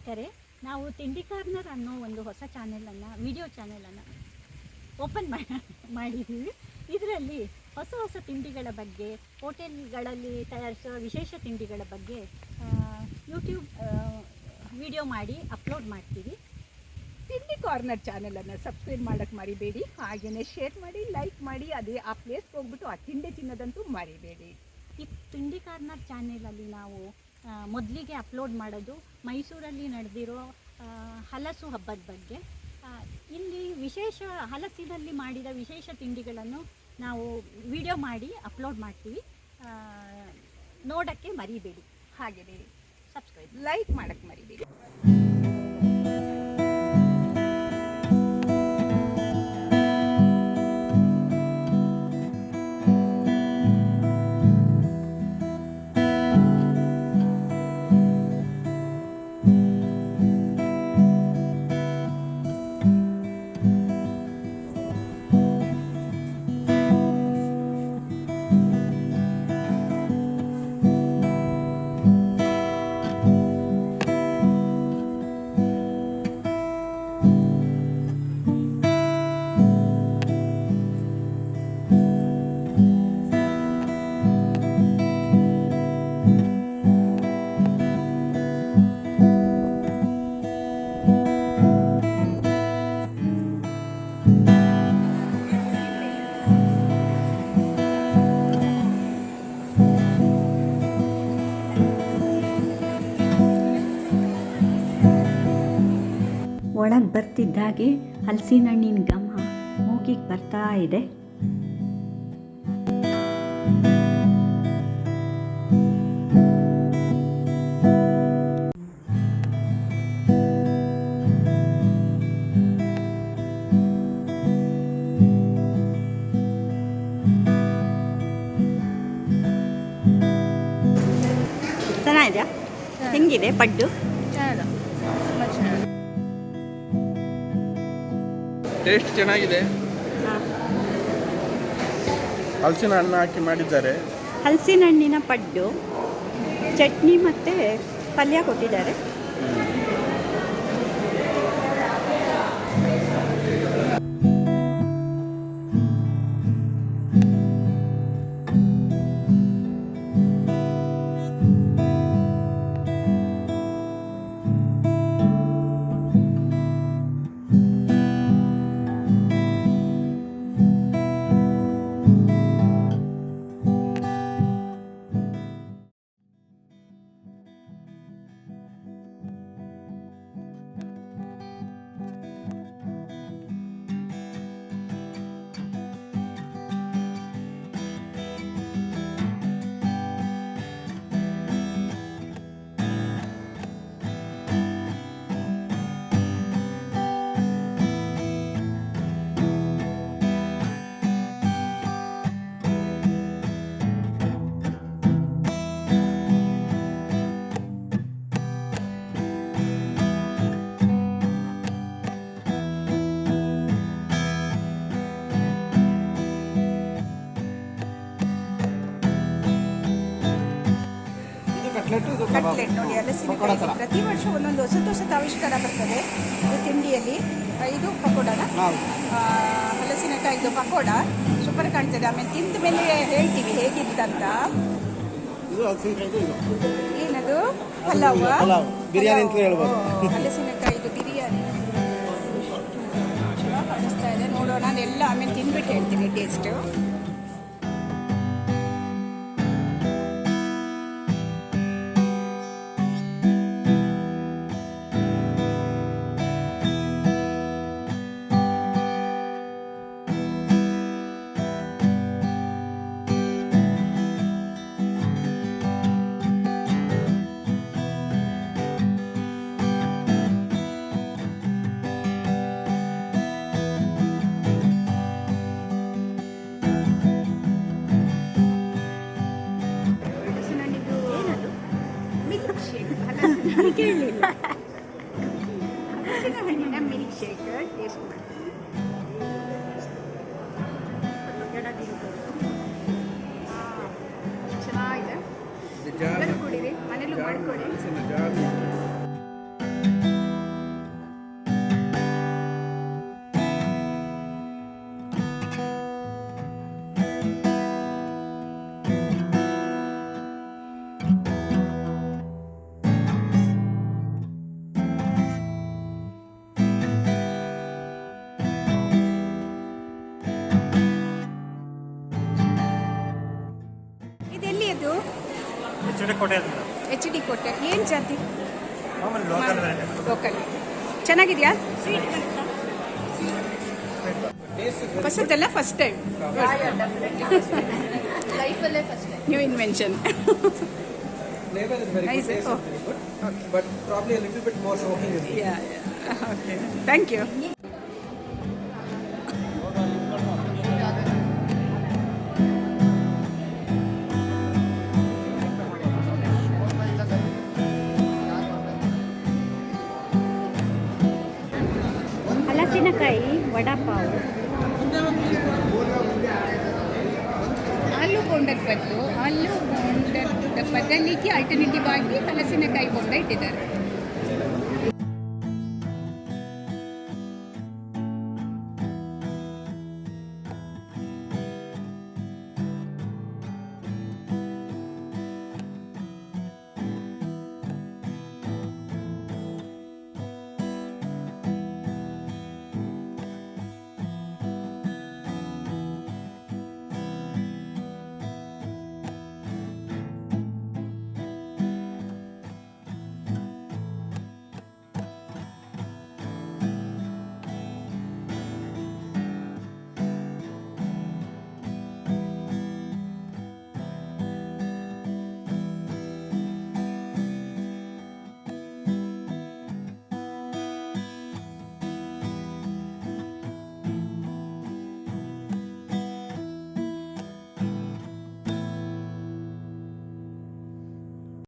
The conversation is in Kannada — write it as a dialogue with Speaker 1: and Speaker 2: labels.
Speaker 1: ವೀಕ್ಷಕರೇ, ನಾವು ತಿಂಡಿ ಕಾರ್ನರ್ ಅನ್ನೋ ಒಂದು ಹೊಸ ಚಾನೆಲನ್ನು ವಿಡಿಯೋ ಚಾನೆಲನ್ನು ಓಪನ್ ಮಾಡಿದ್ದೀವಿ. ಇದರಲ್ಲಿ ಹೊಸ ಹೊಸ ತಿಂಡಿಗಳ ಬಗ್ಗೆ, ಹೋಟೆಲ್ಗಳಲ್ಲಿ ತಯಾರಿಸುವ ವಿಶೇಷ ತಿಂಡಿಗಳ ಬಗ್ಗೆ ಯೂಟ್ಯೂಬ್ ವಿಡಿಯೋ ಮಾಡಿ ಅಪ್ಲೋಡ್ ಮಾಡ್ತೀವಿ.
Speaker 2: ತಿಂಡಿ ಕಾರ್ನರ್ ಚಾನೆಲನ್ನು ಸಬ್ಸ್ಕ್ರೈಬ್ ಮಾಡೋಕ್ಕೆ ಮರಿಬೇಡಿ. ಹಾಗೆಯೇ ಶೇರ್ ಮಾಡಿ, ಲೈಕ್ ಮಾಡಿ. ಅದೇ ಆ ಪ್ಲೇಸ್ಗೆ ಹೋಗ್ಬಿಟ್ಟು ಆ ತಿಂಡಿ ತಿನ್ನೋದಂತೂ ಮರಿಬೇಡಿ.
Speaker 1: ಈ ತಿಂಡಿ ಕಾರ್ನರ್ ಚಾನೆಲಲ್ಲಿ ನಾವು ಮೊದಲಿಗೆ ಅಪ್ಲೋಡ್ ಮಾಡೋದು ಮೈಸೂರಲ್ಲಿ ನಡೆದಿರೋ ಹಲಸು ಹಬ್ಬದ ಬಗ್ಗೆ. ಇಲ್ಲಿ ವಿಶೇಷ ಹಲಸಿನಲ್ಲಿ ಮಾಡಿದ ವಿಶೇಷ ತಿಂಡಿಗಳನ್ನು ನಾವು ವಿಡಿಯೋ ಮಾಡಿ ಅಪ್ಲೋಡ್ ಮಾಡ್ತೀವಿ. ನೋಡೋಕ್ಕೆ ಮರಿಬೇಡಿ.
Speaker 2: ಹಾಗೆಯೇ
Speaker 1: ಸಬ್ಸ್ಕ್ರೈಬ್,
Speaker 2: ಲೈಕ್ ಮಾಡೋಕ್ಕೆ ಮರಿಬೇಡಿ.
Speaker 1: ಒಳಗೆ ಬರ್ತಿದ್ದಾಗೆ ಹಲಸಿನ ಹಣ್ಣಿನ ಘಮ ಮೂಗಿಗೆ ಬರ್ತಾ ಇದೆ. ಚೆನ್ನಾಗಿದೆಯಾ? ಹೆಂಗಿದೆ ಪಡ್ಡು?
Speaker 3: ಟೇಸ್ಟ್ ಚೆನ್ನಾಗಿದೆ. ಹಲಸಿನ ಹಣ್ಣು ಹಾಕಿ ಮಾಡಿದ್ದಾರೆ.
Speaker 1: ಹಲಸಿನ ಹಣ್ಣಿನ ಪಡ್ಡು, ಚಟ್ನಿ ಮತ್ತು ಪಲ್ಯ ಕೊಟ್ಟಿದ್ದಾರೆ.
Speaker 2: ಕಟ್ಲೆಟ್ ನೋಡಿ, ಹಲಸಿನಕಾಯಿ. ಪ್ರತಿ ವರ್ಷ ಒಂದೊಂದು ಹೊಸತು ಆವಿಷ್ಕಾರ ಬರ್ತದೆ ಇದು ತಿಂಡಿಯಲ್ಲಿ. ಇದು ಪಕೋಡನ, ಹಲಸಿನಕಾಯಿದು ಪಕೋಡ ಸೂಪರ್ ಕಾಣ್ತದೆ. ಆಮೇಲೆ ತಿಂದ ಮೇಲೆ ಹೇಳ್ತೀವಿ ಹೇಗಿತ್ತಂತ. ಏನದು? ಪಲಾವ್,
Speaker 3: ಬಿರಿಯಾನಿ ಅಂತ ಹೇಳ್ಬೋದು.
Speaker 2: ಹಲಸಿನಕಾಯಿದು ಬಿರಿಯಾನಿ ಚೆನ್ನಾಗಿ ಕಾಣಿಸ್ತಾ ಇದೆ. ನೋಡೋಣ, ನಾನೆಲ್ಲ ಆಮೇಲೆ ತಿಂದ್ಬಿಟ್ಟು ಹೇಳ್ತೀನಿ ಟೇಸ್ಟು. ಕೇಳಲಿಲ್ಲ. ಹಲಸಿನ ಹಣ್ಣಿನ ಮಿಲ್ಕ್ ಶೇಕ್ ಟೇಸ್ಟ್ ಮಾಡ್ತೀನಿ. ಚೆನ್ನಾಗಿದೆ. ಕುಡೀರಿ, ಮನೇಲೂ ಮಾಡ್ಕೊಳ್ಳಿ. ಯಾವ್ದು? ಎಚ್ ಡಿ ಕೋಟೆ. ಏನು ಜಾತಿ? ಲೋಕಲ್. ಚೆನ್ನಾಗಿದೆಯಾ? ಹೊಸದಲ್ಲ, ಫಸ್ಟ್ ಟೈಮ್.
Speaker 1: ಲೈಫಲ್ಲೇ first time.
Speaker 2: New invention.
Speaker 4: Flavor is very
Speaker 2: Nice,
Speaker 4: good, taste
Speaker 2: oh.
Speaker 4: is very good, but probably a little bit more smoking is needed.
Speaker 2: Yeah. Okay. Thank you.
Speaker 1: ಹಲಸಿನಕಾಯಿ ವಡಾಪಾವ್.
Speaker 2: ಆಲೂ ಬೋಂಡದ ಬದಲಿಗೆ ಆಲ್ಟರ್ನೇಟಿವ್ ಆಗಿ ಹಲಸಿನಕಾಯಿ ಬೋಂಡ ಇಟ್ಟಿದ್ದಾರೆ.